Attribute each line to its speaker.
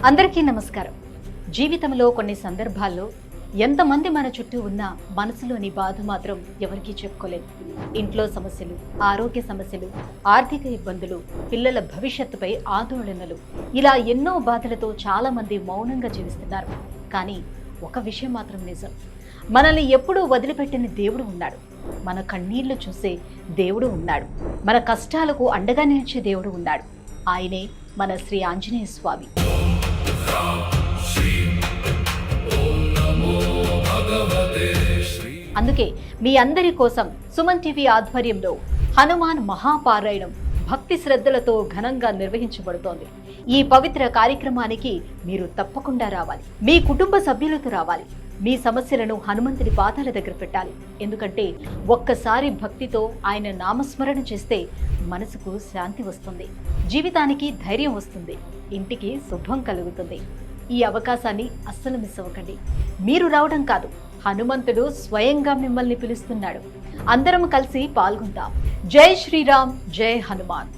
Speaker 1: అందరికీ నమస్కారం. జీవితంలో కొన్ని సందర్భాల్లో ఎంతమంది మన చుట్టూ ఉన్నా మనసులోని బాధ మాత్రం ఎవరికీ చెప్పుకోలేదు. ఇంట్లో సమస్యలు, ఆరోగ్య సమస్యలు, ఆర్థిక ఇబ్బందులు, పిల్లల భవిష్యత్తుపై ఆందోళనలు, ఇలా ఎన్నో బాధలతో చాలా మంది మౌనంగా జీవిస్తున్నారు. కానీ ఒక విషయం మాత్రం నిజం, మనల్ని ఎప్పుడూ వదిలిపెట్టిన దేవుడు ఉన్నాడు. మన కన్నీళ్లు చూసే దేవుడు ఉన్నాడు. మన కష్టాలకు అండగా నిలిచే దేవుడు ఉన్నాడు. ఆయనే మన శ్రీ ఆంజనేయ స్వామి. అందుకే మీ అందరి కోసం సుమన్ టీవీ ఆధ్వర్యంలో హనుమాన్ మహాపారాయణం భక్తి శ్రద్ధలతో ఘనంగా నిర్వహించబడుతోంది. ఈ పవిత్ర కార్యక్రమానికి మీరు తప్పకుండా రావాలి. మీ కుటుంబ సభ్యులతో రావాలి. మీ సమస్యలను హనుమంతుడి పాదాల దగ్గర పెట్టాలి. ఎందుకంటే ఒక్కసారి భక్తితో ఆయన నామస్మరణ చేస్తే మనసుకు శాంతి వస్తుంది, జీవితానికి ధైర్యం వస్తుంది, ఇంటికి శుభం కలుగుతుంది. ఈ అవకాశాన్ని అస్సలు మిస్ అవ్వకండి. మీరు రావడం కాదు, హనుమంతుడు స్వయంగా మిమ్మల్ని పిలుస్తున్నాడు. అందరం కలిసి పాల్గొందాం. జై శ్రీరామ్, జై హనుమాన్.